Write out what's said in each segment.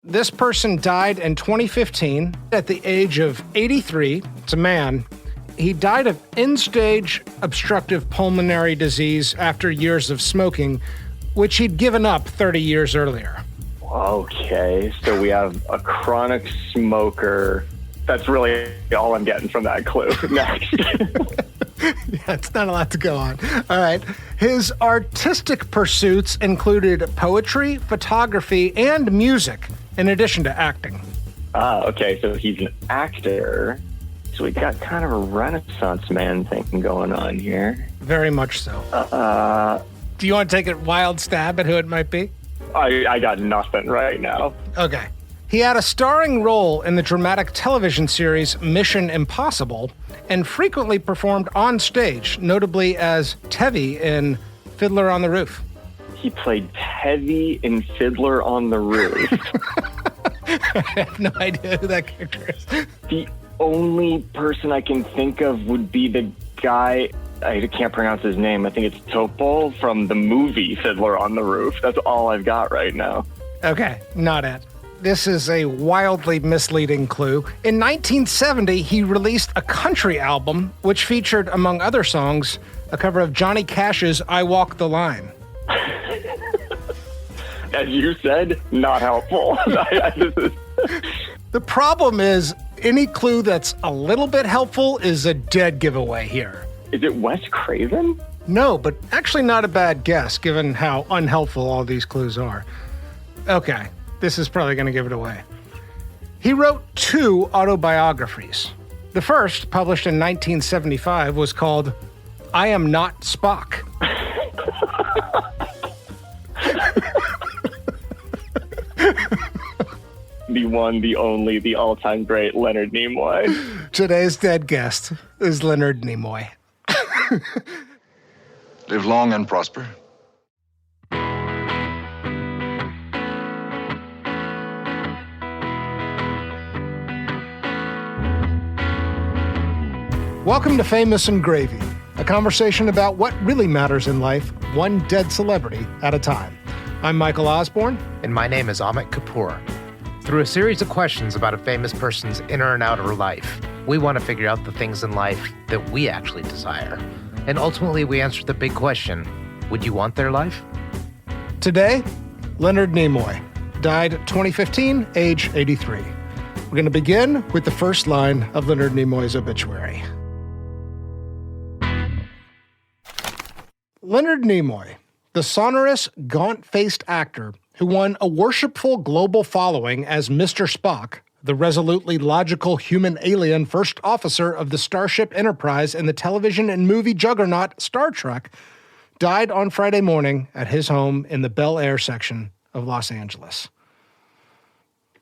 This person died in 2015 at the age of 83. It's a man. He died of end-stage obstructive pulmonary disease after years of smoking, which he'd given up 30 years earlier. Okay, so we have a chronic smoker. That's really all I'm getting from that clue. Next. Yeah, it's not a lot to go on. All right. His artistic pursuits included poetry, photography, and music, in addition to acting. Okay, so he's an actor. So we got kind of a Renaissance man thing going on here. Very much so. Do you want to take a wild stab at who it might be? I got nothing right now. Okay. He had a starring role in the dramatic television series Mission Impossible and frequently performed on stage, notably as Tevi in Fiddler on the Roof. He played Tevi in Fiddler on the Roof. I have no idea who that character is. The only person I can think of would be the guy, I can't pronounce his name, I think it's Topol from the movie Fiddler on the Roof. That's all I've got right now. Okay, not it. This is a wildly misleading clue. In 1970, he released a country album, which featured, among other songs, a cover of Johnny Cash's I Walk the Line. As you said, not helpful. The problem is, any clue that's a little bit helpful is a dead giveaway here. Is it Wes Craven? No, but actually not a bad guess, given how unhelpful all these clues are. Okay, this is probably going to give it away. He wrote 2 autobiographies. The first, published in 1975, was called I Am Not Spock. The one, the only, the all-time great Leonard Nimoy. Today's dead guest is Leonard Nimoy. Live long and prosper. Welcome to Famous and Gravy, a conversation about what really matters in life, one dead celebrity at a time. I'm Michael Osborne. And my name is Amit Kapoor. Through a series of questions about a famous person's inner and outer life, we want to figure out the things in life that we actually desire. And ultimately, we answer the big question, would you want their life? Today, Leonard Nimoy, died 2015, age 83. We're going to begin with the first line of Leonard Nimoy's obituary. Leonard Nimoy, the sonorous, gaunt-faced actor who won a worshipful global following as Mr. Spock, the resolutely logical human alien first officer of the Starship Enterprise in the television and movie juggernaut Star Trek, died on Friday morning at his home in the Bel Air section of Los Angeles.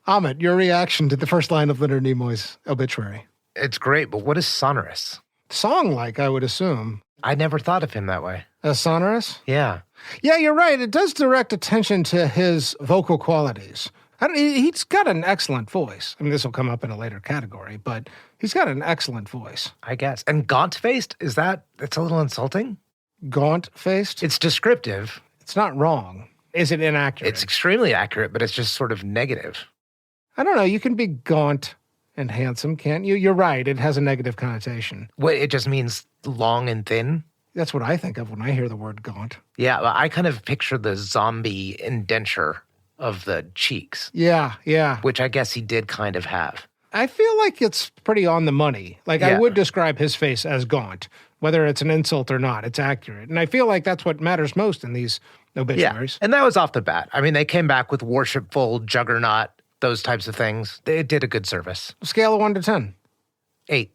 Amit, your reaction to the first line of Leonard Nimoy's obituary? It's great, but what is sonorous? Song-like, I would assume. I never thought of him that way. As sonorous? Yeah. Yeah, you're right. It does direct attention to his vocal qualities. He's got an excellent voice. I mean, this will come up in a later category, but he's got an excellent voice. I guess. And gaunt-faced? That's a little insulting? Gaunt-faced? It's descriptive. It's not wrong. Is it inaccurate? It's extremely accurate, but it's just sort of negative. I don't know. You can be gaunt and handsome, can't you? You're right. It has a negative connotation. What, it just means long and thin? That's what I think of when I hear the word gaunt. Yeah, well, I kind of picture the zombie indenture of the cheeks. Yeah. Which I guess he did kind of have. I feel like it's pretty on the money. Like, Yeah. I would describe his face as gaunt, whether it's an insult or not. It's accurate. And I feel like that's what matters most in these obituaries. Yeah, and that was off the bat. I mean, they came back with worshipful, juggernaut, those types of things. They did a good service. Scale of 1 to 10. 8.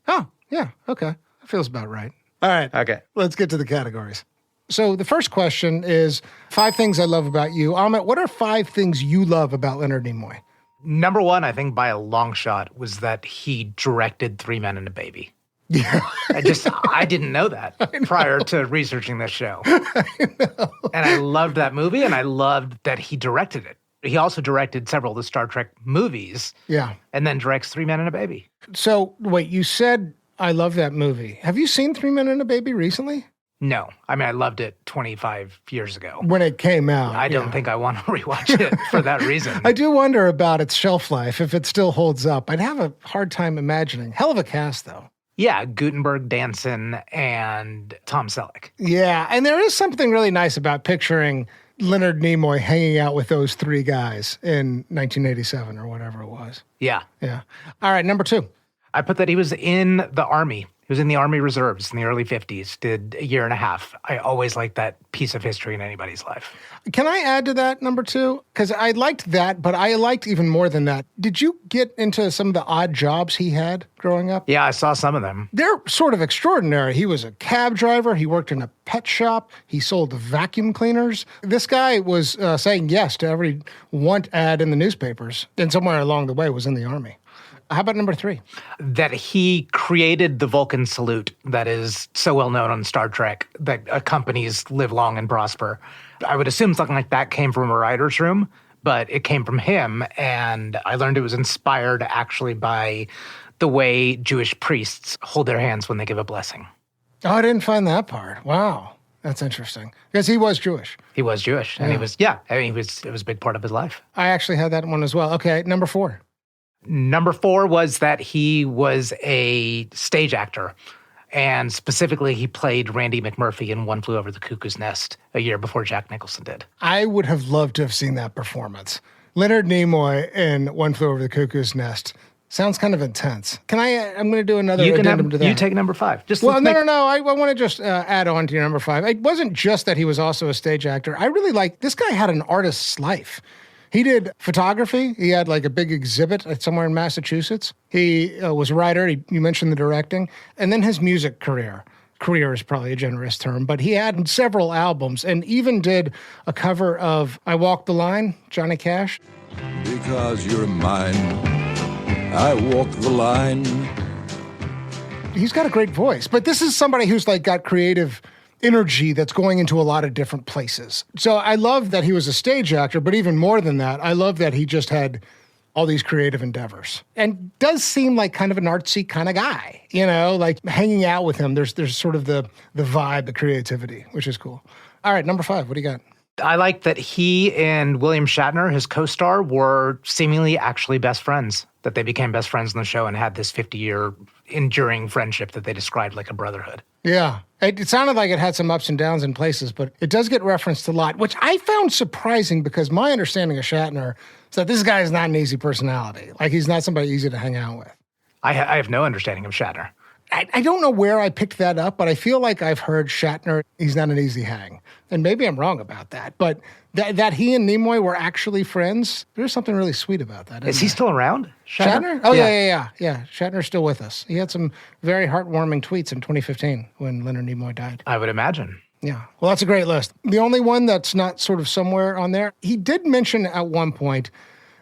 Oh, yeah. Okay. That feels about right. All right. Okay. Let's get to the categories. So the first question is 5 things I love about you. Amit, what are 5 things you love about Leonard Nimoy? Number 1, I think by a long shot, was that he directed Three Men and a Baby. Yeah. I didn't know that prior to researching this show. I know. And I loved that movie, and I loved that he directed it. He also directed several of the Star Trek movies. Yeah. And then directs Three Men and a Baby. So, wait, you said I love that movie. Have you seen Three Men and a Baby recently? No. I mean, I loved it 25 years ago. When it came out. I don't think I want to rewatch it for that reason. I do wonder about its shelf life, if it still holds up. I'd have a hard time imagining. Hell of a cast, though. Yeah, Gutenberg, Danson, and Tom Selleck. Yeah, and there is something really nice about picturing Leonard Nimoy hanging out with those three guys in 1987 or whatever it was. Yeah. Yeah. All right, number 2. I put that he was in the Army. He was in the Army Reserves in the early 50s, did a year and a half. I always liked that piece of history in anybody's life. Can I add to that, number 2? Because I liked that, but I liked even more than that. Did you get into some of the odd jobs he had growing up? Yeah, I saw some of them. They're sort of extraordinary. He was a cab driver. He worked in a pet shop. He sold vacuum cleaners. This guy was saying yes to every want ad in the newspapers, and somewhere along the way was in the Army. How about number 3? That he created the Vulcan salute that is so well known on Star Trek that companies live long and prosper. I would assume something like that came from a writer's room, but it came from him, and I learned it was inspired actually by the way Jewish priests hold their hands when they give a blessing. Oh, I didn't find that part. Wow. That's interesting. Because he was Jewish. He was Jewish, and it was a big part of his life. I actually had that one as well. Okay, number 4. Number 4 was that he was a stage actor. And specifically, he played Randy McMurphy in One Flew Over the Cuckoo's Nest a year before Jack Nicholson did. I would have loved to have seen that performance. Leonard Nimoy in One Flew Over the Cuckoo's Nest. Sounds kind of intense. I'm going to do another addendum to that. You take number 5. No. I want to just add on to your number 5. It wasn't just that he was also a stage actor. I really this guy had an artist's life. He did photography. He had like a big exhibit somewhere in Massachusetts. He was a writer. You mentioned the directing. And then his music career. Career is probably a generous term, but he had several albums and even did a cover of I Walk the Line, Johnny Cash. Because you're mine, I walk the line. He's got a great voice, but this is somebody who's like got creative energy that's going into a lot of different places. So I love that he was a stage actor, but even more than that, I love that he just had all these creative endeavors and does seem like kind of an artsy kind of guy, like hanging out with him. There's sort of the vibe, the creativity, which is cool. All right, number 5, what do you got? I like that he and William Shatner, his co-star, were seemingly actually best friends, that they became best friends in the show and had this 50-year enduring friendship that they described like a brotherhood. Yeah. It sounded like it had some ups and downs in places, but it does get referenced a lot, which I found surprising because my understanding of Shatner is that this guy is not an easy personality. Like, he's not somebody easy to hang out with. I have no understanding of Shatner. I don't know where I picked that up, but I feel like I've heard Shatner, he's not an easy hang. And maybe I'm wrong about that. But that he and Nimoy were actually friends, there's something really sweet about that. Is he still around? Shatner? Oh, yeah. Shatner's still with us. He had some very heartwarming tweets in 2015 when Leonard Nimoy died. I would imagine. Yeah. Well, that's a great list. The only one that's not sort of somewhere on there, he did mention at one point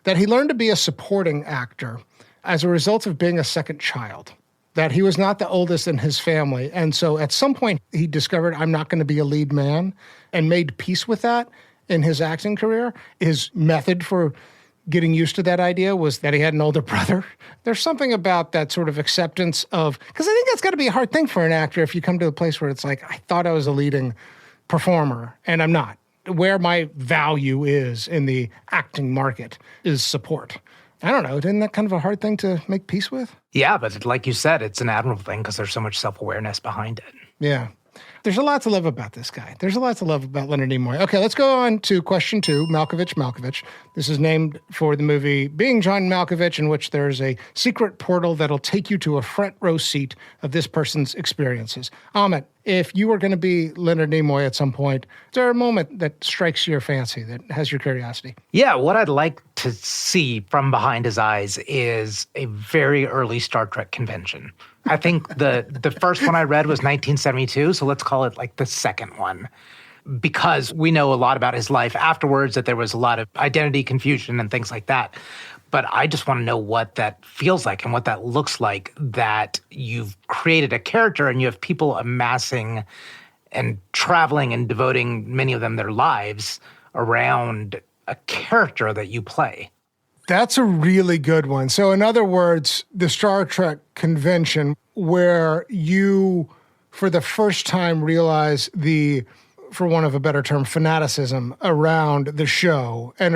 that he learned to be a supporting actor as a result of being a second child. That he was not the oldest in his family. And so at some point, he discovered, I'm not going to be a lead man, and made peace with that in his acting career. His method for getting used to that idea was that he had an older brother. There's something about that sort of acceptance of, because I think that's got to be a hard thing for an actor if you come to a place where it's like, I thought I was a leading performer, and I'm not. Where my value is in the acting market is support. I don't know. Isn't that kind of a hard thing to make peace with? Yeah, but like you said, it's an admirable thing because there's so much self-awareness behind it. Yeah. There's a lot to love about this guy. There's a lot to love about Leonard Nimoy. Okay, let's go on to question 2, Malkovich. This is named for the movie Being John Malkovich, in which there's a secret portal that'll take you to a front row seat of this person's experiences. Amit, if you were going to be Leonard Nimoy at some point, is there a moment that strikes your fancy, that has your curiosity? Yeah, what I'd like to see from behind his eyes is a very early Star Trek convention. I think the first one I read was 1972, so let's call it like the second one. Because we know a lot about his life afterwards, that there was a lot of identity confusion and things like that. But I just want to know what that feels like and what that looks like, that you've created a character and you have people amassing and traveling and devoting, many of them, their lives around a character that you play. That's a really good one. So in other words, the Star Trek convention where you for the first time, realize the, for want of a better term, fanaticism around the show and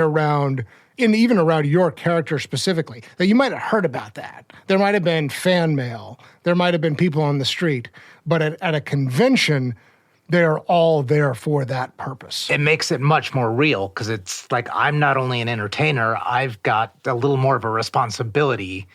even around your character specifically. That you might have heard about that. There might have been fan mail. There might have been people on the street. But at a convention, they're all there for that purpose. It makes it much more real because it's like I'm not only an entertainer, I've got a little more of a responsibility.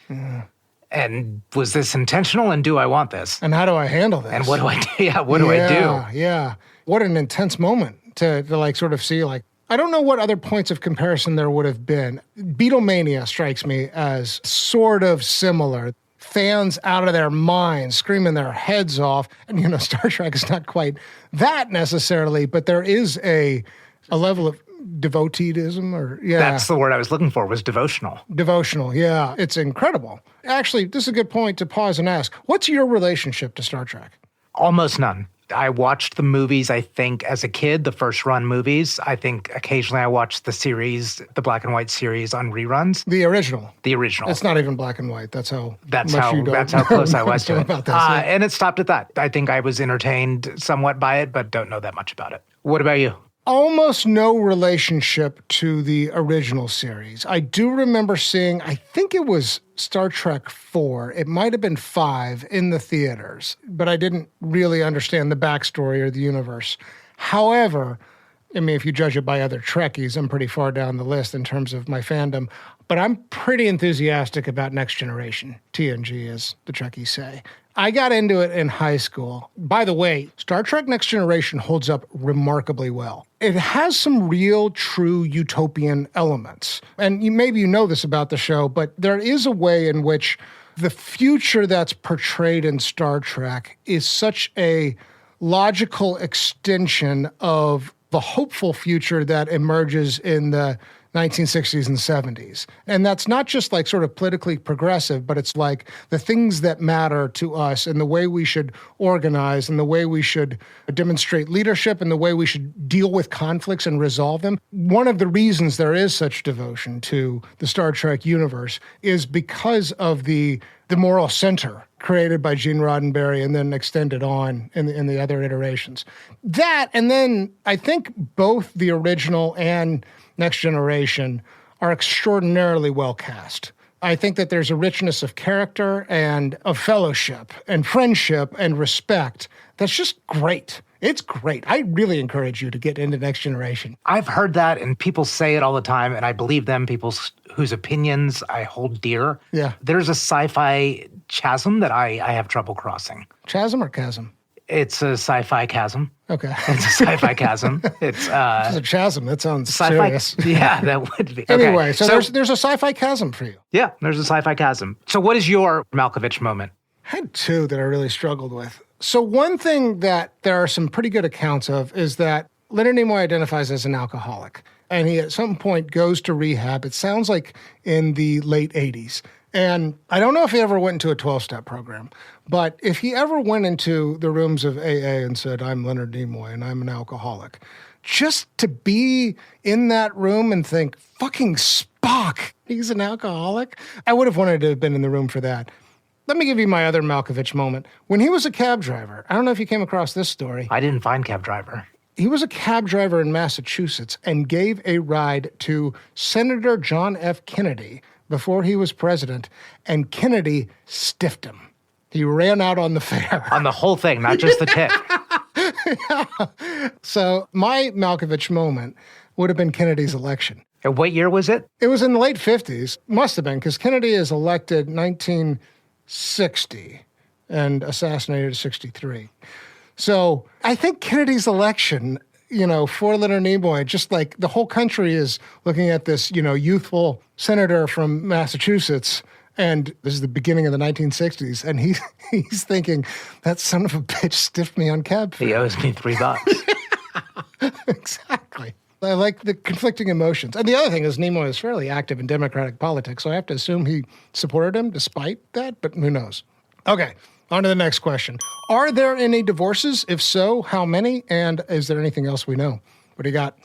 And was this intentional? And do I want this? And how do I handle this? And what do I do? Yeah, what do I do? Yeah. What an intense moment to like sort of see, like, I don't know what other points of comparison there would have been. Beatlemania strikes me as sort of similar. Fans out of their minds, screaming their heads off. And, Star Trek is not quite that necessarily, but there is a level of devoteeism That's the word I was looking for, was devotional. Devotional, yeah. It's incredible. Actually, this is a good point to pause and ask, what's your relationship to Star Trek? Almost none. I watched the movies, I think, as a kid, the first run movies. I think occasionally I watched the series, the black and white series on reruns. The original. The original. It's not even black and white. That's how close I was to it. About this, And it stopped at that. I think I was entertained somewhat by it, but don't know that much about it. What about you? Almost no relationship to the original series. I do remember seeing, I think it was Star Trek 4. It might have been 5 in the theaters, but I didn't really understand the backstory or the universe. However, I mean, if you judge it by other Trekkies, I'm pretty far down the list in terms of my fandom, but I'm pretty enthusiastic about Next Generation, TNG, as the Trekkies say. I got into it in high school. By the way, Star Trek Next Generation holds up remarkably well. It has some real, true utopian elements. And maybe you know this about the show, but there is a way in which the future that's portrayed in Star Trek is such a logical extension of the hopeful future that emerges in the 1960s and 70s. And that's not just like sort of politically progressive, but it's like the things that matter to us and the way we should organize and the way we should demonstrate leadership and the way we should deal with conflicts and resolve them. One of the reasons there is such devotion to the Star Trek universe is because of the moral center created by Gene Roddenberry and then extended on in the other iterations. That, and then I think both the original and Next Generation are extraordinarily well cast. I think that there's a richness of character and of fellowship and friendship and respect that's just great. It's great. I really encourage you to get into Next Generation. I've heard that, and people say it all the time, and I believe them, people whose opinions I hold dear. Yeah. There's a sci-fi chasm that I have trouble crossing. Chasm or chasm? It's a sci-fi chasm. Okay. It's a sci-fi chasm. It's a chasm. That sounds sci-fi, serious. Yeah, that would be. Anyway, so there's a sci-fi chasm for you. Yeah, there's a sci-fi chasm. So what is your Malkovich moment? I had two that I really struggled with. So one thing that there are some pretty good accounts of is that Leonard Nimoy identifies as an alcoholic. And he at some point goes to rehab. It sounds like in the late 80s. And I don't know if he ever went into a 12-step program, but if he ever went into the rooms of AA and said, I'm Leonard Nimoy and I'm an alcoholic, just to be in that room and think, fucking Spock, he's an alcoholic, I would have wanted to have been in the room for that. Let me give you my other Malkovich moment. When he was a cab driver, I don't know if you came across this story. I didn't find cab driver. He was a cab driver in Massachusetts and gave a ride to Senator John F. Kennedy before he was president, and Kennedy stiffed him. He ran out on the fare. On the whole thing, not just the tip. Yeah. So my Malkovich moment would have been Kennedy's election. And what year was it? It was in the late 50s. Must have been, because Kennedy is elected 1960 and assassinated in 63. So I think Kennedy's election, for Leonard Nimoy, just like the whole country is looking at this, youthful senator from Massachusetts, and this is the beginning of the 1960s, and he's thinking, that son of a bitch stiffed me on cab fare. He owes me $3. Exactly. I like the conflicting emotions. And the other thing is Nimoy is fairly active in Democratic politics, so I have to assume he supported him despite that, but who knows? Okay, on to the next question. Are there any divorces? If so, how many? And is there anything else we know? What do you got?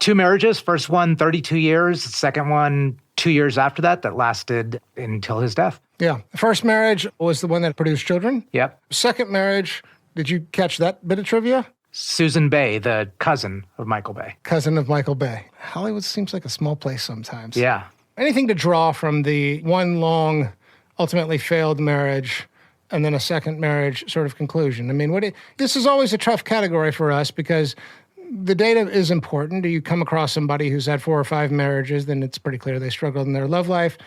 2 marriages. First one, 32 years. Second one, 2 years after that lasted until his death. Yeah. The first marriage was the one that produced children. Yep. Second marriage Did you catch that bit of trivia? Susan Bay, the cousin of Michael Bay. Cousin of Michael Bay. Hollywood seems like a small place sometimes. Yeah. Anything to draw from the one long, ultimately failed marriage and then a second marriage sort of conclusion? I mean, this is always a tough category for us because the data is important. Do you come across somebody who's had 4 or 5 marriages, then it's pretty clear they struggled in their love life.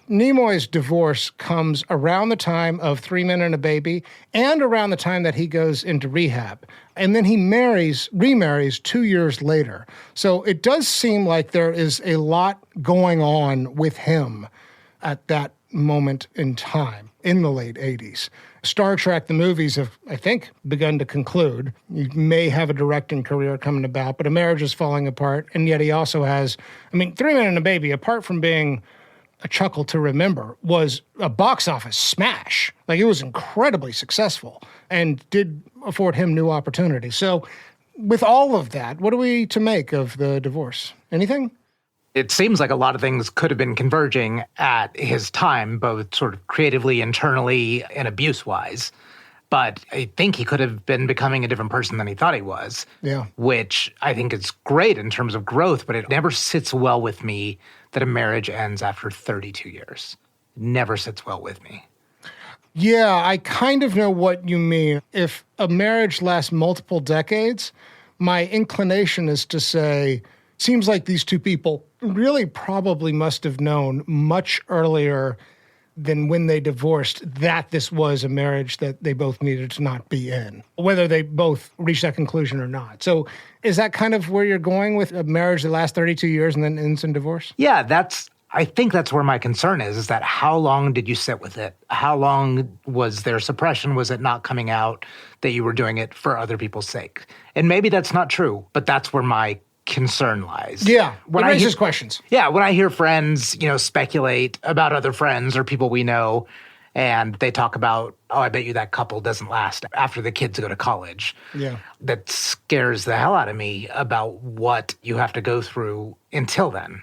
Nimoy's divorce comes around the time of 3 Men and a Baby and around the time that he goes into rehab. And then he remarries 2 years later. So it does seem like there is a lot going on with him at that moment in time in the late 80s. Star Trek, the movies have, I think, begun to conclude. You may have a directing career coming about, but a marriage is falling apart. And yet he also has, 3 Men and a Baby, apart from being a chuckle to remember, was a box office smash. Like, it was incredibly successful and did afford him new opportunities. So with all of that, what are we to make of the divorce? Anything? It seems like a lot of things could have been converging at his time, both sort of creatively, internally, and abuse-wise. But I think he could have been becoming a different person than he thought he was. Yeah. Which I think is great in terms of growth, but it never sits well with me that a marriage ends after 32 years. It never sits well with me. Yeah, I kind of know what you mean. If a marriage lasts multiple decades, my inclination is to say, seems like these two people really probably must have known much earlier than when they divorced that this was a marriage that they both needed to not be in, whether they both reached that conclusion or not. So is that kind of where you're going with a marriage that lasts 32 years and then ends in divorce? Yeah, I think that's where my concern is that how long did you sit with it? How long was there suppression? Was it not coming out that you were doing it for other people's sake? And maybe that's not true, but that's where my concern lies. Yeah, it raises questions. Yeah, when I hear friends, speculate about other friends or people we know, and they talk about, oh, I bet you that couple doesn't last after the kids go to college. Yeah. That scares the hell out of me about what you have to go through until then.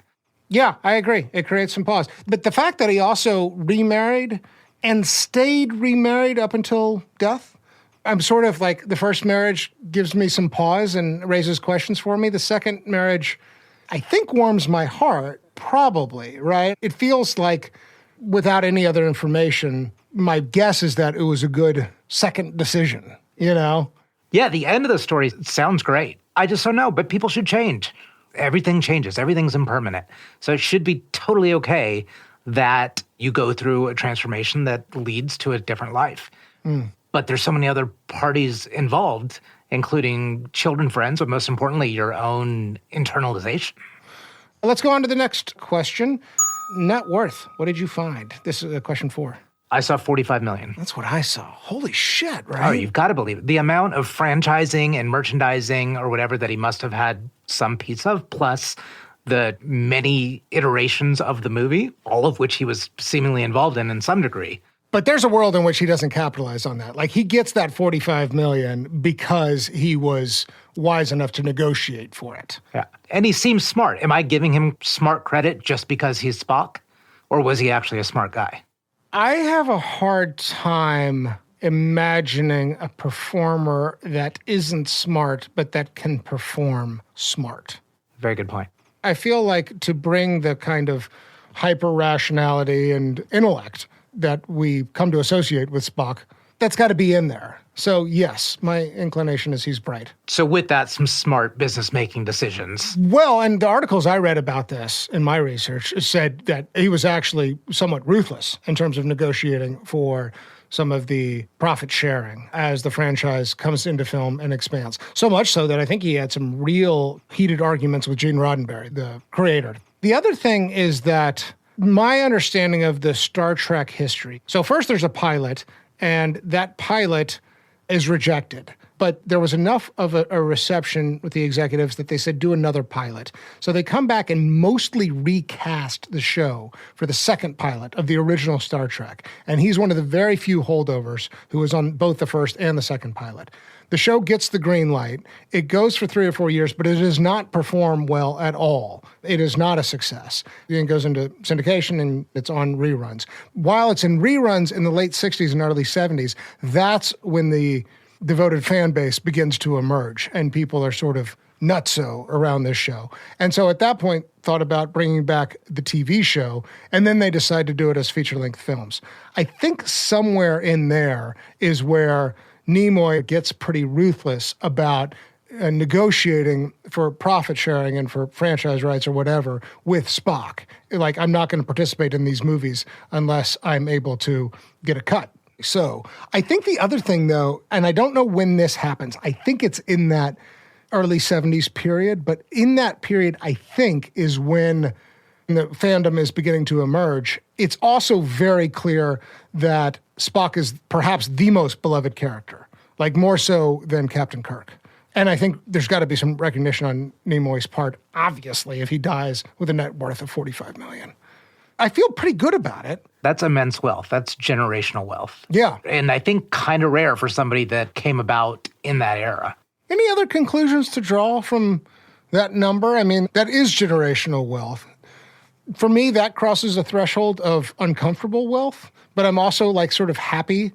Yeah, I agree. It creates some pause. But the fact that he also remarried and stayed remarried up until death, I'm sort of like, the first marriage gives me some pause and raises questions for me. The second marriage, I think, warms my heart, probably, right? It feels like, without any other information, my guess is that it was a good second decision, Yeah, the end of the story sounds great. I just don't know, but people should change. Everything changes. Everything's impermanent. So it should be totally okay that you go through a transformation that leads to a different life. But there's so many other parties involved, including children, friends, but most importantly, your own internalization. Let's go on to the next question. Net worth. What did you find? This is question 4. I saw $45 million. That's what I saw. Holy shit, right? Oh, you've got to believe it. The amount of franchising and merchandising or whatever that he must have had some piece of, plus the many iterations of the movie, all of which he was seemingly involved in some degree. But there's a world in which he doesn't capitalize on that. Like, he gets that $45 million because he was wise enough to negotiate for it. Yeah. And he seems smart. Am I giving him smart credit just because he's Spock? Or was he actually a smart guy? I have a hard time imagining a performer that isn't smart, but that can perform smart. Very good point. I feel like to bring the kind of hyper-rationality and intellect that we come to associate with Spock, that's got to be in there. So yes, my inclination is he's bright. So with that, some smart business-making decisions. Well, and the articles I read about this in my research said that he was actually somewhat ruthless in terms of negotiating for some of the profit sharing as the franchise comes into film and expands. So much so that I think he had some real heated arguments with Gene Roddenberry, the creator. The other thing is that my understanding of the Star Trek history. So first there's a pilot, and that pilot is rejected. But there was enough of a reception with the executives that they said, do another pilot. So they come back and mostly recast the show for the second pilot of the original Star Trek. And he's one of the very few holdovers who was on both the first and the second pilot. The show gets the green light. It goes for 3 or 4 years, but it does not perform well at all. It is not a success. It goes into syndication and it's on reruns. While it's in reruns in the late 60s and early 70s, that's when the devoted fan base begins to emerge, and people are sort of nutso around this show. And so at that point, thought about bringing back the TV show, and then they decide to do it as feature-length films. I think somewhere in there is where Nimoy gets pretty ruthless about negotiating for profit sharing and for franchise rights or whatever with Spock. Like, I'm not going to participate in these movies unless I'm able to get a cut. So I think the other thing, though, and I don't know when this happens, I think it's in that early 70s period, but in that period, I think, is when the fandom is beginning to emerge. It's also very clear that Spock is perhaps the most beloved character, like more so than Captain Kirk. And I think there's got to be some recognition on Nimoy's part, obviously, if he dies with a net worth of $45 million. I feel pretty good about it. That's immense wealth. That's generational wealth. Yeah. And I think kind of rare for somebody that came about in that era. Any other conclusions to draw from that number? I mean, that is generational wealth. For me, that crosses a threshold of uncomfortable wealth, but I'm also like sort of happy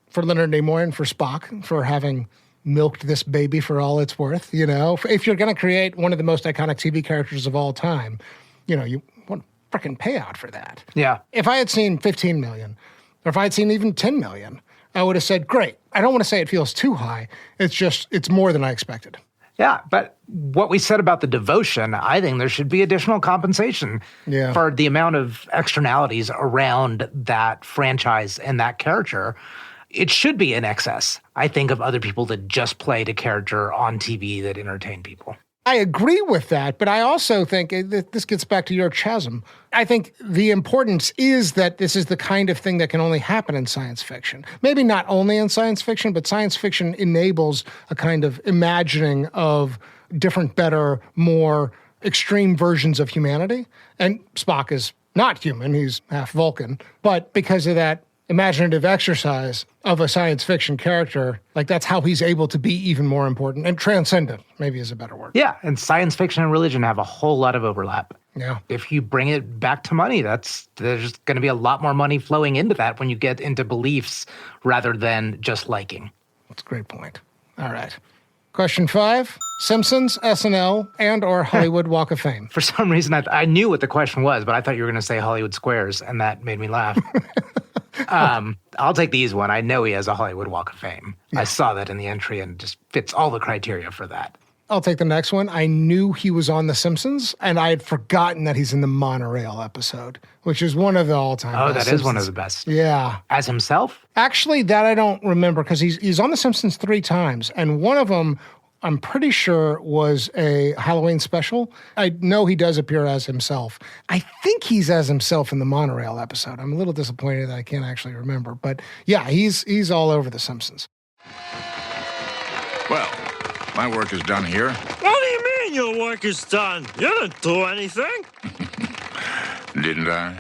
for Leonard Nimoy and for Spock for having milked this baby for all it's worth. You know, if you're going to create one of the most iconic TV characters of all time, you know, you want a freaking payout for that. Yeah. If I had seen 15 million, or if I had seen even 10 million, I would have said, great. I don't want to say it feels too high. It's just, it's more than I expected. Yeah, but what we said about the devotion, I think there should be additional compensation for the amount of externalities around that franchise and that character. It should be in excess, I think, of other people that just played a character on TV that entertained people. I agree with that, but I also think that this gets back to your chasm. I think the importance is that this is the kind of thing that can only happen in science fiction. Maybe not only in science fiction, but science fiction enables a kind of imagining of different, better, more extreme versions of humanity. And Spock is not human, he's half Vulcan. But because of that imaginative exercise of a science fiction character, like that's how he's able to be even more important and transcendent, maybe is a better word. Yeah, and science fiction and religion have a whole lot of overlap. Yeah. If you bring it back to money, there's going to be a lot more money flowing into that when you get into beliefs rather than just liking. That's a great point. All right. Question 5, Simpsons, SNL, and or Hollywood Walk of Fame. For some reason, I knew what the question was, but I thought you were going to say Hollywood Squares, and that made me laugh. I'll take the easy one. I know he has a Hollywood Walk of Fame. Yeah. I saw that in the entry and just fits all the criteria for that. I'll take the next one. I knew he was on The Simpsons, and I had forgotten that he's in the monorail episode, which is one of the all-time best. Oh, that Simpsons. is one of the best. Yeah. As himself? Actually, that I don't remember, because he's on The Simpsons 3 times, and one of them, I'm pretty sure, was a Halloween special. I know he does appear as himself. I think he's as himself in the monorail episode. I'm a little disappointed that I can't actually remember. But yeah, he's all over The Simpsons. Well, my work is done here. What do you mean your work is done? You didn't do anything. Didn't I?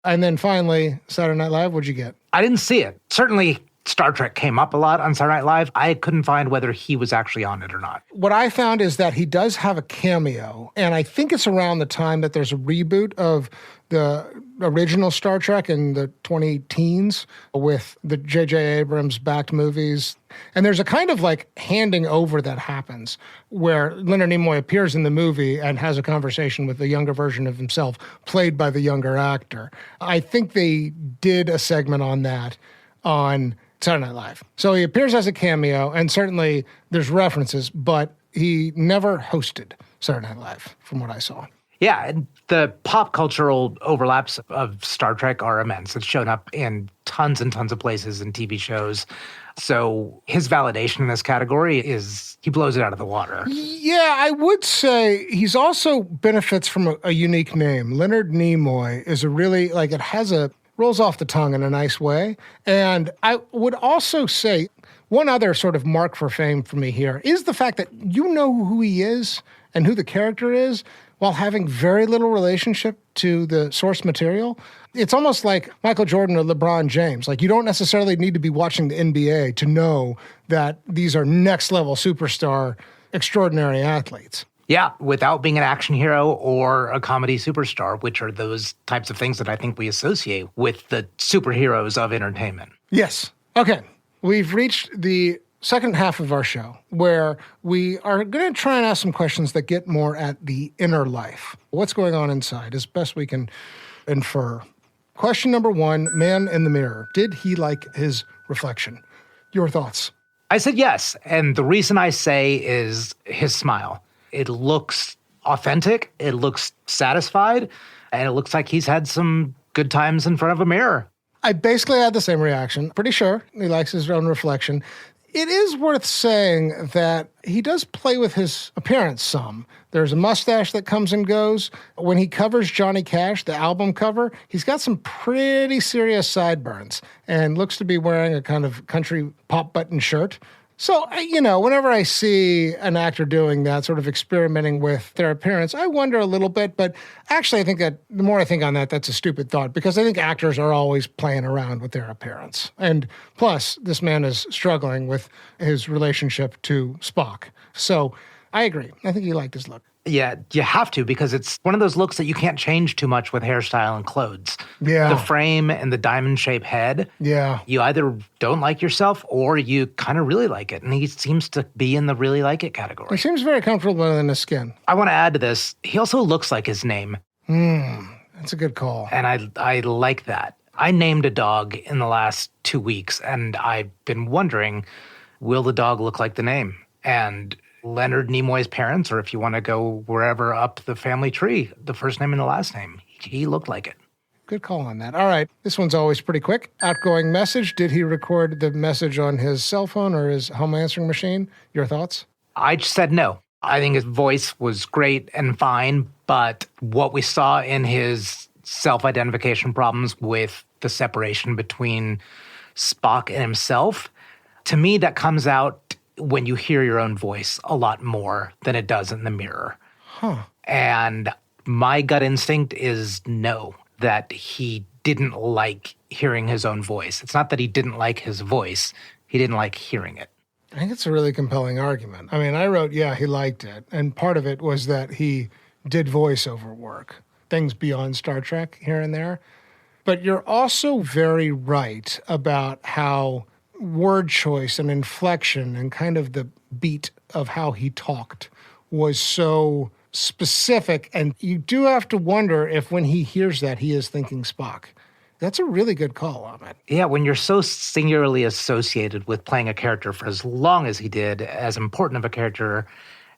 And then finally, Saturday Night Live, what'd you get? I didn't see it. Certainly, Star Trek came up a lot on Saturday Night Live. I couldn't find whether he was actually on it or not. What I found is that he does have a cameo, and I think it's around the time that there's a reboot of the original Star Trek in the 2010s with the J.J. Abrams-backed movies. And there's a kind of like handing over that happens where Leonard Nimoy appears in the movie and has a conversation with the younger version of himself, played by the younger actor. I think they did a segment on that on Saturday Night Live. So he appears as a cameo, and certainly there's references, but he never hosted Saturday Night Live, from what I saw. Yeah, and the pop cultural overlaps of Star Trek are immense. It's shown up in tons and tons of places and TV shows. So his validation in this category is he blows it out of the water. Yeah, I would say he's also benefits from a unique name. Leonard Nimoy is a really, like, it has a rolls off the tongue in a nice way. And I would also say one other sort of mark for fame for me here is the fact that you know who he is and who the character is while having very little relationship to the source material. It's almost like Michael Jordan or LeBron James. Like, you don't necessarily need to be watching the NBA to know that these are next level superstar, extraordinary athletes. Yeah, without being an action hero or a comedy superstar, which are those types of things that I think we associate with the superheroes of entertainment. Yes. Okay. We've reached the second half of our show where we are going to try and ask some questions that get more at the inner life. What's going on inside as best we can infer. Question number 1, man in the mirror. Did he like his reflection? Your thoughts? I said yes. And the reason I say is his smile. It looks authentic. It looks satisfied. And it looks like he's had some good times in front of a mirror. I basically had the same reaction. Pretty sure he likes his own reflection. It is worth saying that he does play with his appearance some. There's a mustache that comes and goes. When he covers Johnny Cash, the album cover, he's got some pretty serious sideburns and looks to be wearing a kind of country pop button shirt. So, whenever I see an actor doing that, sort of experimenting with their appearance, I wonder a little bit. But actually, I think that the more I think on that, that's a stupid thought because I think actors are always playing around with their appearance. And plus, this man is struggling with his relationship to Spock. So I agree. I think he liked his look. Yeah, you have to because it's one of those looks that you can't change too much with hairstyle and clothes. Yeah. The frame and the diamond-shaped head. Yeah. You either don't like yourself or you kind of really like it. And he seems to be in the really like it category. He seems very comfortable in his skin. I want to add to this, he also looks like his name. That's a good call. And I like that. I named a dog in the last 2 weeks, and I've been wondering, will the dog look like the name? And Leonard Nimoy's parents, or if you want to go wherever up the family tree, the first name and the last name, he looked like it. Good call on that. All right. This one's always pretty quick. Outgoing message. Did he record the message on his cell phone or his home answering machine? Your thoughts? I just said no. I think his voice was great and fine, but what we saw in his self-identification problems with the separation between Spock and himself, to me, that comes out when you hear your own voice a lot more than it does in the mirror. And my gut instinct is no, that he didn't like hearing his own voice. It's not that he didn't like his voice. He didn't like hearing it. I think it's a really compelling argument. I mean, I wrote, yeah, he liked it. And part of it was that he did voiceover work, things beyond Star Trek here and there. But you're also very right about how word choice and inflection and kind of the beat of how he talked was so specific. And you do have to wonder if when he hears that, he is thinking Spock. That's a really good call, Ahmed. Yeah, when you're so singularly associated with playing a character for as long as he did, as important of a character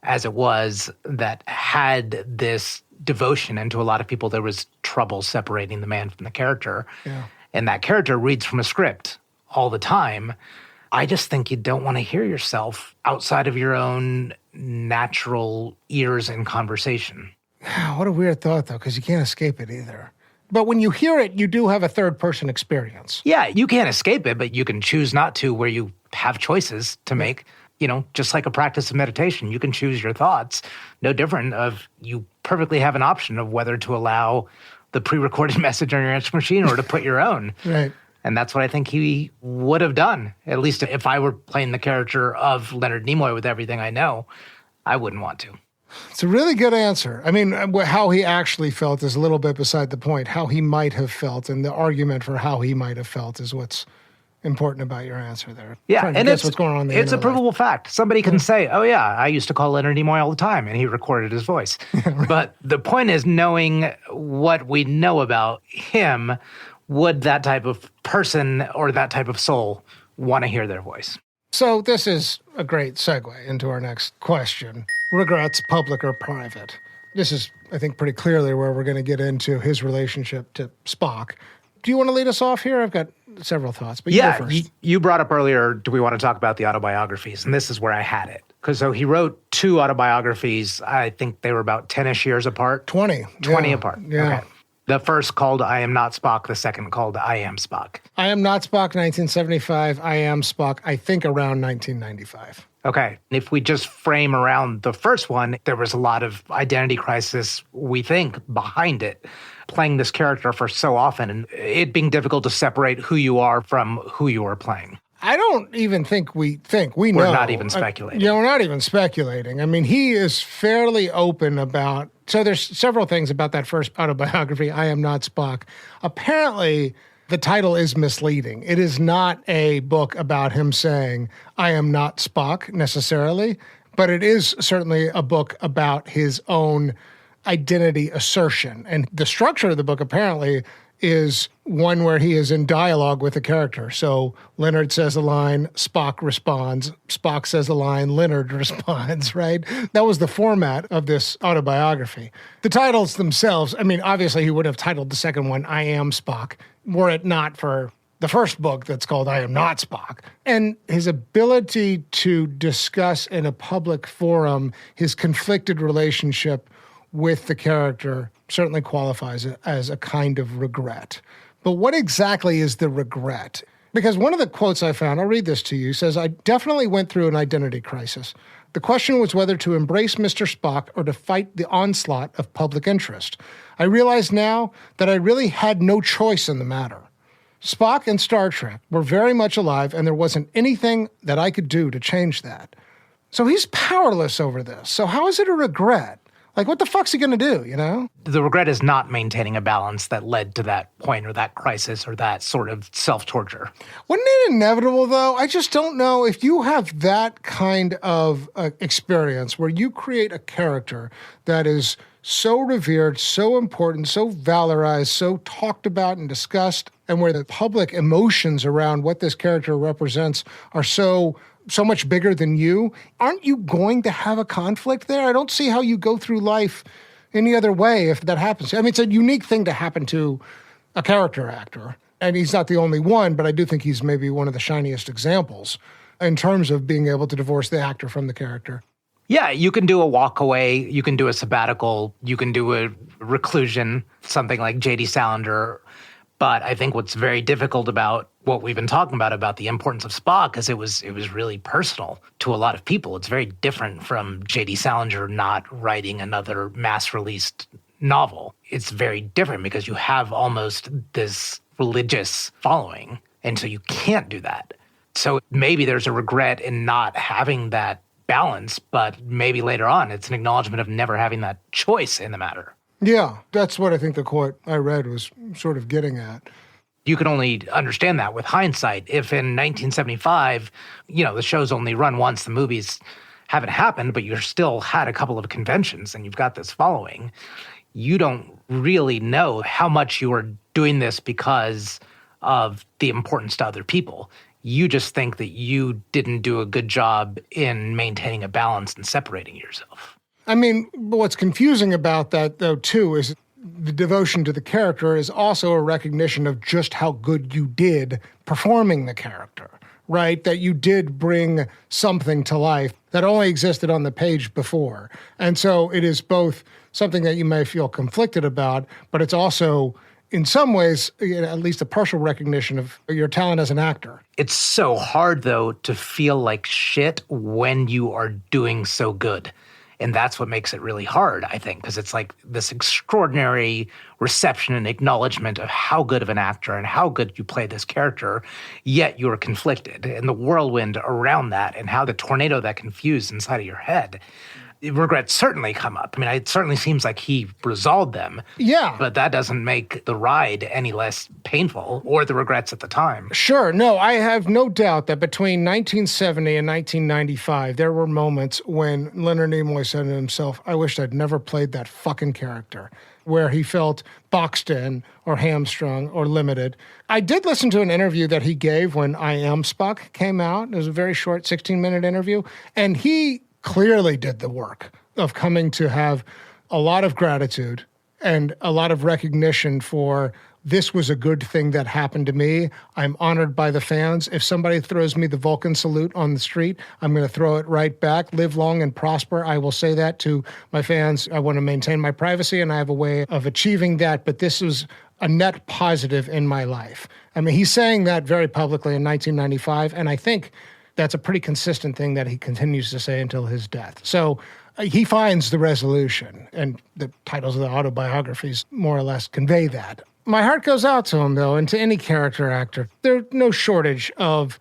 as it was, that had this devotion, and to a lot of people there was trouble separating the man from the character. Yeah. And that character reads from a script all the time. I just think you don't want to hear yourself outside of your own natural ears in conversation. What a weird thought, though, because you can't escape it either. But when you hear it, you do have a third-person experience. Yeah, you can't escape it, but you can choose not to, where you have choices to make. Just like a practice of meditation, you can choose your thoughts. No different of you perfectly have an option of whether to allow the pre-recorded message on your answering machine or to put your own. Right. And that's what I think he would have done. At least if I were playing the character of Leonard Nimoy with everything I know, I wouldn't want to. It's a really good answer. I mean, how he actually felt is a little bit beside the point. How he might have felt and the argument for how he might have felt is what's important about your answer there. Yeah, and it's what's going on in the it's a inner provable life. fact. Somebody can say, oh yeah, I used to call Leonard Nimoy all the time, and he recorded his voice. Right. But the point is knowing what we know about him, would that type of person or that type of soul want to hear their voice? So this is a great segue into our next question. Regrets, public or private? This is, I think, pretty clearly where we're going to get into his relationship to Spock. Do you want to lead us off here? I've got several thoughts, but you go first. You brought up earlier, do we want to talk about the autobiographies? And this is where I had it. Because so he wrote 2 autobiographies. I think they were about 10-ish years apart. 20 apart. Yeah. Okay. The first called I Am Not Spock. The second called I Am Spock. I Am Not Spock, 1975. I Am Spock, I think around 1995. Okay. If we just frame around the first one, there was a lot of identity crisis, we think, behind it. Playing this character for so often and it being difficult to separate who you are from who you are playing. I don't even think we know. We're not even speculating. Yeah, we're not even speculating. I mean, he is fairly open about... So there's several things about that first autobiography, I Am Not Spock. Apparently, the title is misleading. It is not a book about him saying, I am not Spock, necessarily, but it is certainly a book about his own identity assertion. And the structure of the book, apparently, is one where he is in dialogue with a character. So Leonard says a line, Spock responds. Spock says a line, Leonard responds, right? That was the format of this autobiography. The titles themselves, I mean, obviously he would have titled the second one, I Am Spock, were it not for the first book that's called I Am Not Spock. And his ability to discuss in a public forum his conflicted relationship with the character certainly qualifies it as a kind of regret. But what exactly is the regret? Because one of the quotes I found, I'll read this to you, says, I definitely went through an identity crisis. The question was whether to embrace Mr. Spock or to fight the onslaught of public interest. I realize now that I really had no choice in the matter. Spock and Star Trek were very much alive, and there wasn't anything that I could do to change that. So he's powerless over this. So how is it a regret? Like, what the fuck's he going to do, you know? The regret is not maintaining a balance that led to that point or that crisis or that sort of self-torture. Wasn't it inevitable, though? I just don't know if you have that kind of experience where you create a character that is so revered, so important, so valorized, so talked about and discussed, and where the public emotions around what this character represents are so much bigger than you. Aren't you going to have a conflict there? I don't see how you go through life any other way if that happens. I mean, it's a unique thing to happen to a character actor, and he's not the only one, but I do think he's maybe one of the shiniest examples in terms of being able to divorce the actor from the character. Yeah, you can do a walk away, you can do a sabbatical, you can do a reclusion, something like J.D. Salinger. But I think what's very difficult about what we've been talking about the importance of Spock, is it was really personal to a lot of people. It's very different from J.D. Salinger not writing another mass-released novel. It's very different because you have almost this religious following, and so you can't do that. So maybe there's a regret in not having that balance, but maybe later on it's an acknowledgement of never having that choice in the matter. Yeah, that's what I think the quote I read was sort of getting at. You can only understand that with hindsight. If in 1975, the show's only run once, the movies haven't happened, but you still had a couple of conventions and you've got this following, you don't really know how much you are doing this because of the importance to other people. You just think that you didn't do a good job in maintaining a balance and separating yourself. I mean, what's confusing about that, though, too, is the devotion to the character is also a recognition of just how good you did performing the character, right? That you did bring something to life that only existed on the page before. And so it is both something that you may feel conflicted about, but it's also, in some ways, at least a partial recognition of your talent as an actor. It's so hard, though, to feel like shit when you are doing so good. And that's what makes it really hard, I think, because it's like this extraordinary reception and acknowledgement of how good of an actor and how good you play this character, yet you're conflicted. And the whirlwind around that and how the tornado that can fuse inside of your head, regrets certainly come up. I mean, it certainly seems like he resolved them. Yeah. But that doesn't make the ride any less painful or the regrets at the time. Sure. No, I have no doubt that between 1970 and 1995, there were moments when Leonard Nimoy said to himself, I wish I'd never played that fucking character, where he felt boxed in or hamstrung or limited. I did listen to an interview that he gave when I Am Spock came out. It was a very short 16-minute interview. And he clearly did the work of coming to have a lot of gratitude and a lot of recognition for this was a good thing that happened to me. I'm honored by the fans. If somebody throws me the Vulcan salute on the street, I'm going to throw it right back. Live long and prosper. I will say that to my fans. I want to maintain my privacy, and I have a way of achieving that, but this was a net positive in my life. I mean, he's saying that very publicly in 1995, and I think that's a pretty consistent thing that he continues to say until his death. So he finds the resolution, and the titles of the autobiographies more or less convey that. My heart goes out to him, though, and to any character actor. There's no shortage of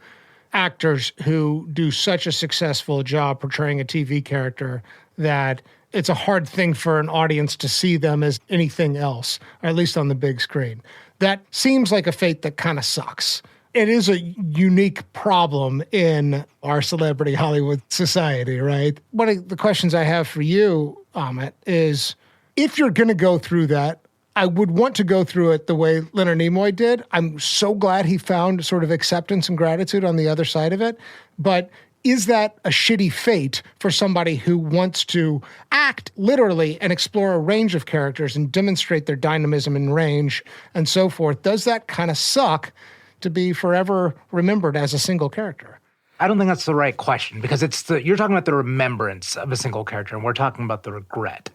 actors who do such a successful job portraying a TV character that it's a hard thing for an audience to see them as anything else, or at least on the big screen. That seems like a fate that kind of sucks. It is a unique problem in our celebrity Hollywood society, right? One of the questions I have for you, Amit, is if you're going to go through that, I would want to go through it the way Leonard Nimoy did. I'm so glad he found sort of acceptance and gratitude on the other side of it. But is that a shitty fate for somebody who wants to act literally and explore a range of characters and demonstrate their dynamism and range and so forth? Does that kind of suck to be forever remembered as a single character? I don't think that's the right question, because you're talking about the remembrance of a single character, and we're talking about the regret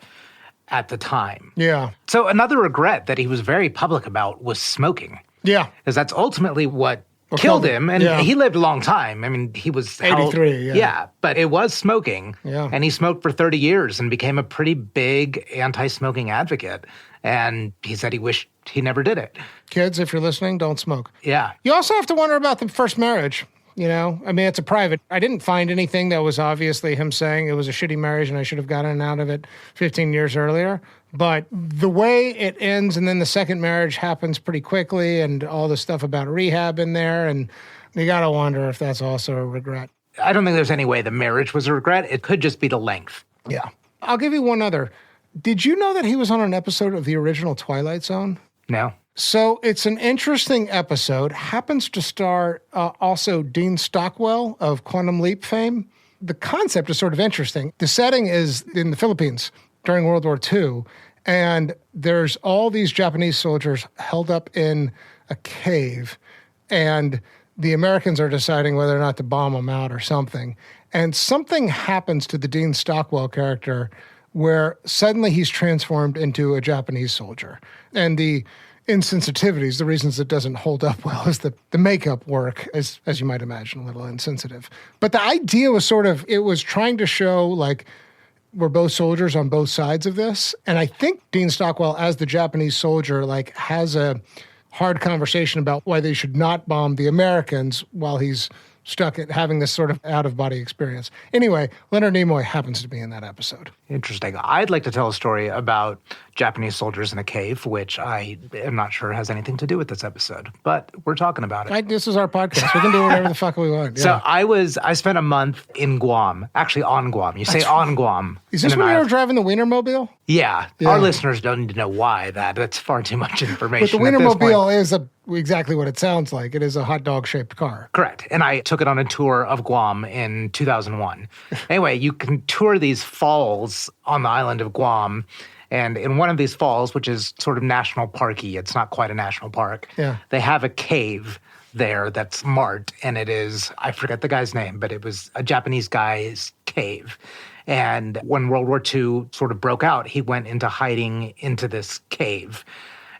at the time. Yeah. So another regret that he was very public about was smoking. Yeah. Because that's ultimately what killed him. And he lived a long time. I mean, he was 83, yeah, but it was smoking. Yeah. And he smoked for 30 years and became a pretty big anti-smoking advocate. And he said he wished he never did it. Kids, if you're listening, don't smoke. Yeah. You also have to wonder about the first marriage. You know, I mean, it's a private. I didn't find anything that was obviously him saying it was a shitty marriage and I should have gotten out of it 15 years earlier. But the way it ends and then the second marriage happens pretty quickly and all the stuff about rehab in there. And you got to wonder if that's also a regret. I don't think there's any way the marriage was a regret. It could just be the length. Yeah. I'll give you one other. Did you know that he was on an episode of the original Twilight Zone? No. So it's an interesting episode. Happens to star also Dean Stockwell of Quantum Leap fame. The concept is sort of interesting. The setting is in the Philippines during World War II, and there's all these Japanese soldiers held up in a cave, and the Americans are deciding whether or not to bomb them out or something. And something happens to the Dean Stockwell character where suddenly he's transformed into a Japanese soldier. And the insensitivities, the reasons it doesn't hold up well is the makeup work, as you might imagine, a little insensitive. But the idea was sort of, it was trying to show like we're both soldiers on both sides of this. And I think Dean Stockwell, as the Japanese soldier, like has a hard conversation about why they should not bomb the Americans while he's stuck at having this sort of out-of-body experience. Anyway, Leonard Nimoy happens to be in that episode. Interesting. I'd like to tell a story about Japanese soldiers in a cave, which I am not sure has anything to do with this episode, but we're talking about it. This is our podcast. We can do whatever the fuck we want. Yeah. So I spent a month in Guam, actually on Guam. Say on Guam. Is this when you were driving the Wienermobile? Yeah. Our listeners don't need to know why that's far too much information. But the Wienermobile is exactly what it sounds like. It is a hot dog-shaped car. Correct. And I took it on a tour of Guam in 2001. Anyway, you can tour these falls on the island of Guam. And in one of these falls, which is sort of national parky, it's not quite a national park, they have a cave there that's marked. And it is, I forget the guy's name, but it was a Japanese guy's cave. And when World War II sort of broke out, he went into hiding into this cave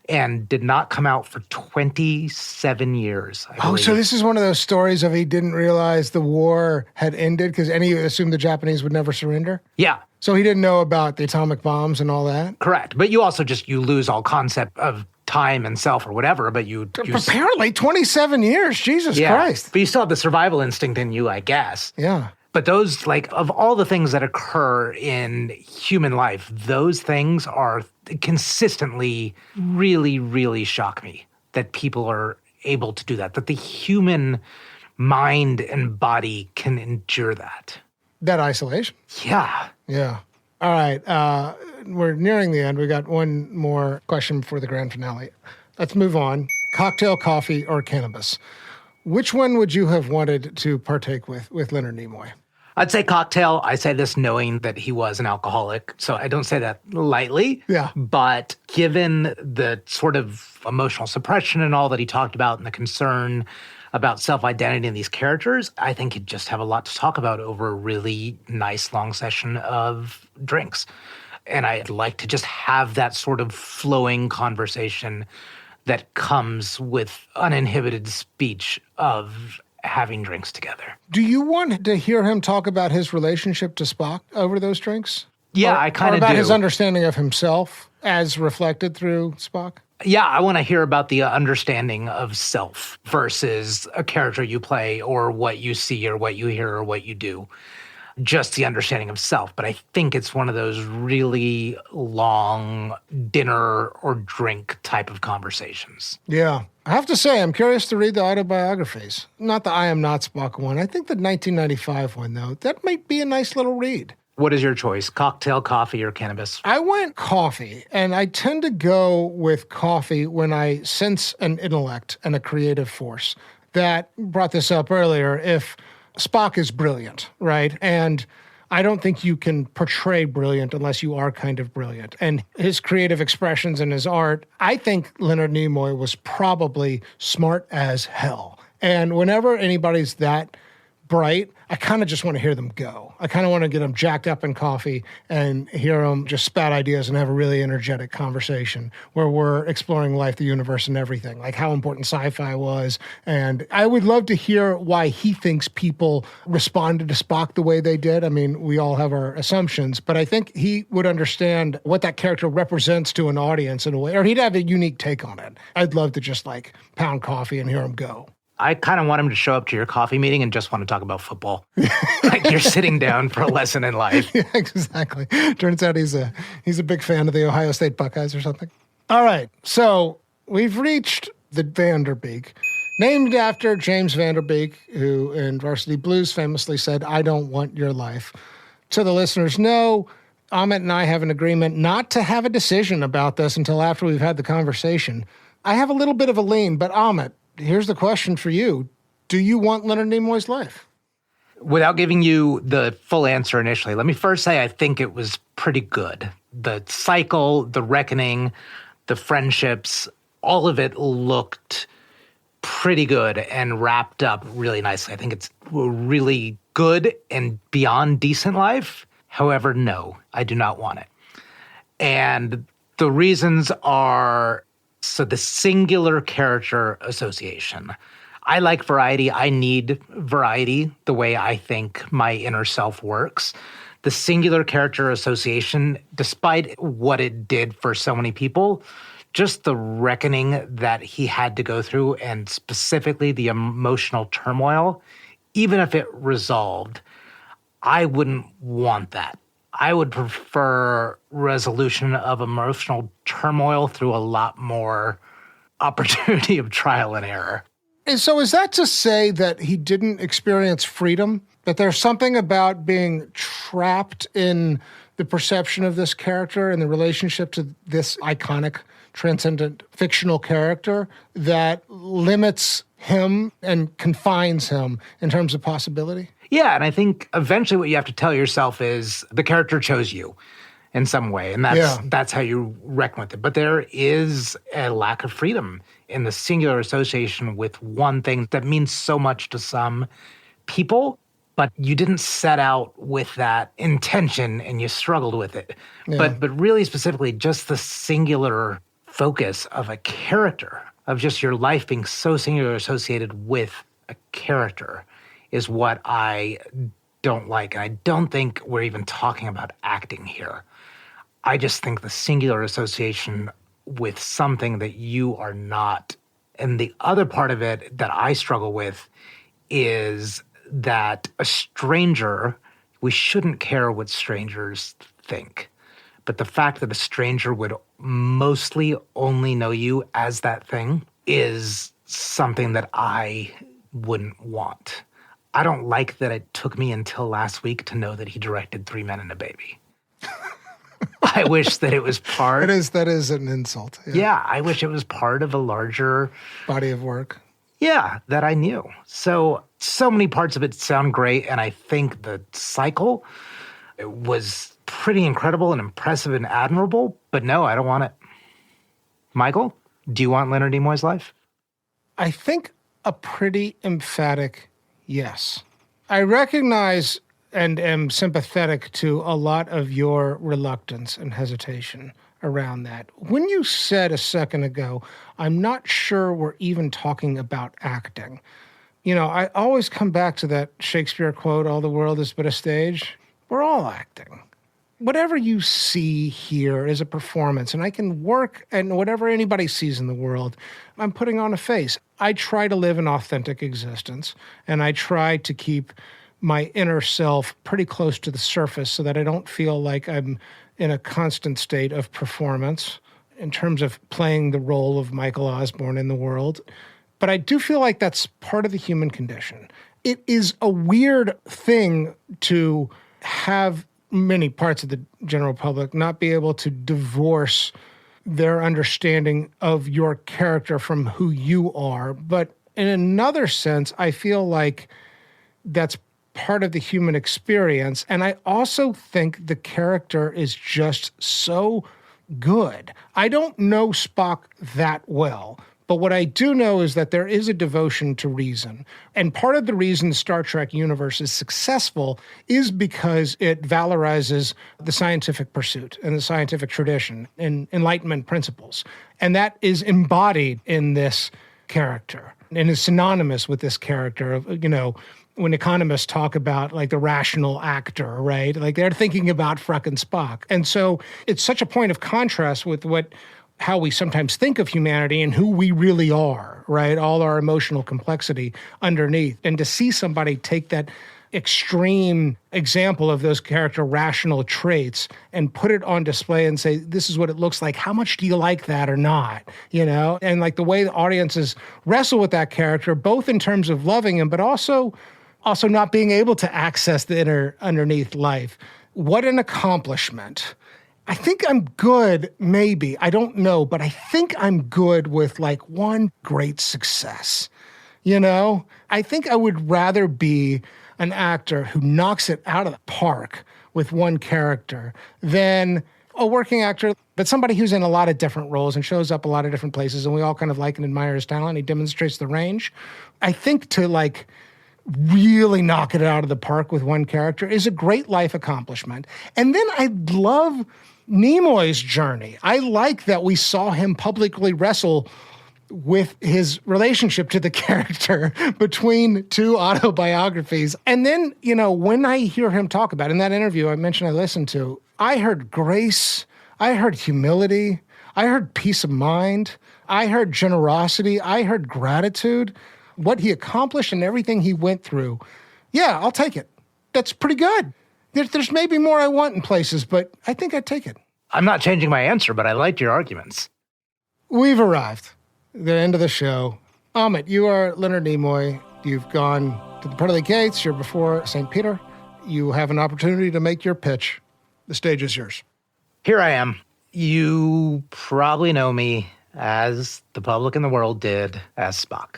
and did not come out for 27 years. Oh, so this is one of those stories of he didn't realize the war had ended because he assumed the Japanese would never surrender? Yeah. So he didn't know about the atomic bombs and all that? Correct. But you also you lose all concept of time and self or whatever, but apparently 27 years, Jesus Christ. But you still have the survival instinct in you, I guess. Yeah. But those, of all the things that occur in human life, those things are consistently really, really shock me that people are able to do that the human mind and body can endure that. That isolation? Yeah. Yeah. All right. We're nearing the end. We got one more question before the grand finale. Let's move on. Cocktail, coffee, or cannabis? Which one would you have wanted to partake with Leonard Nimoy? I'd say cocktail. I say this knowing that he was an alcoholic, so I don't say that lightly. Yeah. But given the sort of emotional suppression and all that he talked about and the concern about self-identity in these characters, I think he'd just have a lot to talk about over a really nice long session of drinks. And I'd like to just have that sort of flowing conversation that comes with uninhibited speech of having drinks together. Do you want to hear him talk about his relationship to Spock over those drinks? Yeah, I kind of do. About his understanding of himself as reflected through Spock? Yeah, I want to hear about the understanding of self versus a character you play or what you see or what you hear or what you do. Just the understanding of self. But I think it's one of those really long dinner or drink type of conversations. Yeah. I have to say, I'm curious to read the autobiographies. Not the I Am Not Spock one. I think the 1995 one, though. That might be a nice little read. What is your choice? Cocktail, coffee, or cannabis? I went coffee, and I tend to go with coffee when I sense an intellect and a creative force. That brought this up earlier. If Spock is brilliant, right? And I don't think you can portray brilliant unless you are kind of brilliant. And his creative expressions and his art, I think Leonard Nimoy was probably smart as hell. And whenever anybody's that bright, I kind of just want to hear them go. I kind of want to get them jacked up in coffee and hear them just spout ideas and have a really energetic conversation where we're exploring life, the universe, and everything, like how important sci-fi was. And I would love to hear why he thinks people responded to Spock the way they did. I mean, we all have our assumptions, but I think he would understand what that character represents to an audience in a way, or he'd have a unique take on it. I'd love to just like pound coffee and hear him go. I kind of want him to show up to your coffee meeting and just want to talk about football. Like you're sitting down for a lesson in life. Yeah, exactly. Turns out he's a big fan of the Ohio State Buckeyes or something. All right, so we've reached the Vanderbeek, named after James Vanderbeek, who in Varsity Blues famously said, "I don't want your life." So the listeners know, Amit and I have an agreement not to have a decision about this until after we've had the conversation. I have a little bit of a lean, but Amit, here's the question for you. Do you want Leonard Nimoy's life? Without giving you the full answer initially, let me first say I think it was pretty good. The cycle, the reckoning, the friendships, all of it looked pretty good and wrapped up really nicely. I think it's a really good and beyond decent life. However, no, I do not want it. And the reasons are, so the singular character association. I like variety. I need variety the way I think my inner self works. The singular character association, despite what it did for so many people, just the reckoning that he had to go through and specifically the emotional turmoil, even if it resolved, I wouldn't want that. I would prefer resolution of emotional turmoil through a lot more opportunity of trial and error. And so is that to say that he didn't experience freedom? That there's something about being trapped in the perception of this character and the relationship to this iconic, transcendent, fictional character that limits him and confines him in terms of possibility? Yeah, and I think eventually what you have to tell yourself is the character chose you in some way, and that's how you reckon with it. But there is a lack of freedom in the singular association with one thing that means so much to some people, but you didn't set out with that intention and you struggled with it. Yeah. But really specifically just the singular focus of a character, of just your life being so singular associated with a character, is what I don't like. And I don't think we're even talking about acting here. I just think the singular association with something that you are not. And the other part of it that I struggle with is that a stranger, we shouldn't care what strangers think. But the fact that a stranger would mostly only know you as that thing is something that I wouldn't want. I don't like that it took me until last week to know that he directed 3 Men and a Baby. I wish that it was part... That is an insult. Yeah, I wish it was part of a larger... body of work. Yeah, that I knew. So many parts of it sound great, and I think the cycle was pretty incredible and impressive and admirable, but no, I don't want it. Michael, do you want Leonard Nimoy's life? I think a pretty emphatic yes. I recognize and am sympathetic to a lot of your reluctance and hesitation around that. When you said a second ago, I'm not sure we're even talking about acting. You know, I always come back to that Shakespeare quote, all the world is but a stage. We're all acting. whatever you see here is a performance, and I can work and whatever anybody sees in the world, I'm putting on a face. I try to live an authentic existence, and I try to keep my inner self pretty close to the surface so that I don't feel like I'm in a constant state of performance in terms of playing the role of Michael Osborne in the world. But I do feel like that's part of the human condition. It is a weird thing to have many parts of the general public not be able to divorce their understanding of your character from who you are. But in another sense, I feel like that's part of the human experience. And I also think the character is just so good. I don't know Spock that well, but what I do know is that there is a devotion to reason. And part of the reason the Star Trek universe is successful is because it valorizes the scientific pursuit and the scientific tradition and Enlightenment principles. And that is embodied in this character and is synonymous with this character of, when economists talk about like the rational actor, right? Like they're thinking about frickin' Spock. And so it's such a point of contrast with how we sometimes think of humanity and who we really are, right? All our emotional complexity underneath. And to see somebody take that extreme example of those character rational traits and put it on display and say, this is what it looks like. How much do you like that or not? And like the way the audiences wrestle with that character, both in terms of loving him, but also not being able to access the inner underneath life. What an accomplishment. I think I'm good, maybe. I don't know, but I think I'm good with like one great success. I think I would rather be an actor who knocks it out of the park with one character than a working actor, but somebody who's in a lot of different roles and shows up a lot of different places, and we all kind of like and admire his talent. He demonstrates the range. I think to like really knock it out of the park with one character is a great life accomplishment. And then I love Nimoy's journey. I like that we saw him publicly wrestle with his relationship to the character between two autobiographies. And then, when I hear him talk about it, in that interview I mentioned I listened to, I heard grace, I heard humility, I heard peace of mind, I heard generosity, I heard gratitude, what he accomplished and everything he went through. Yeah, I'll take it. That's pretty good. There's maybe more I want in places, but I think I'd take it. I'm not changing my answer, but I liked your arguments. We've arrived at the end of the show. Amit, you are Leonard Nimoy. You've gone to the pearly gates. You're before St. Peter. You have an opportunity to make your pitch. The stage is yours. Here I am. You probably know me, as the public in the world did, as Spock.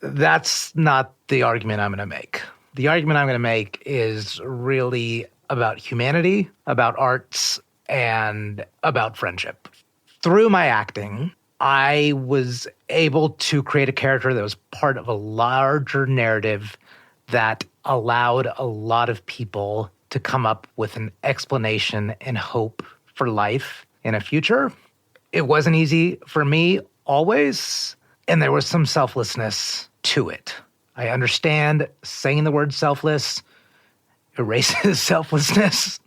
That's not the argument I'm going to make. The argument I'm going to make is really about humanity, about arts, and about friendship. Through my acting, I was able to create a character that was part of a larger narrative that allowed a lot of people to come up with an explanation and hope for life in a future. It wasn't easy for me always, and there was some selflessness to it. I understand saying the word selfless erases selflessness.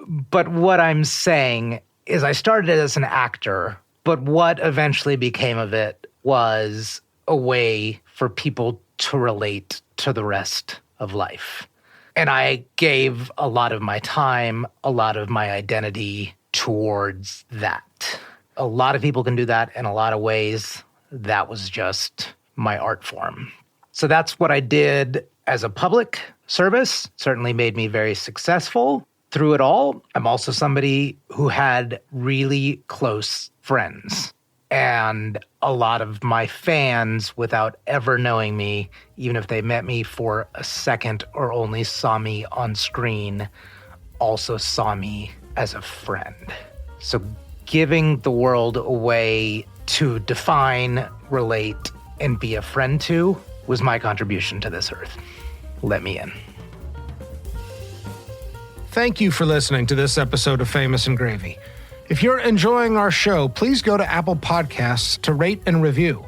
But what I'm saying is I started as an actor, but what eventually became of it was a way for people to relate to the rest of life. And I gave a lot of my time, a lot of my identity towards that. A lot of people can do that in a lot of ways. That was just my art form. So that's what I did as a public service. Certainly made me very successful through it all. I'm also somebody who had really close friends. And a lot of my fans, without ever knowing me, even if they met me for a second or only saw me on screen, also saw me as a friend. So giving the world a way to define, relate, and be a friend to was my contribution to this earth. Let me in. Thank you for listening to this episode of Famous and Gravy. If you're enjoying our show, please go to Apple Podcasts to rate and review.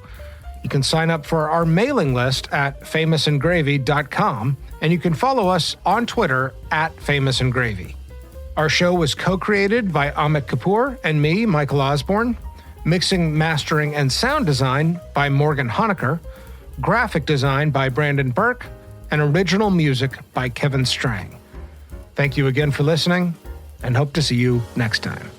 You can sign up for our mailing list at famousandgravy.com, and you can follow us on Twitter at famousandgravy. Our show was co-created by Amit Kapoor and me, Michael Osborne. Mixing, mastering, and sound design by Morgan Honecker. Graphic design by Brandon Burke. And original music by Kevin Strang. Thank you again for listening, and hope to see you next time.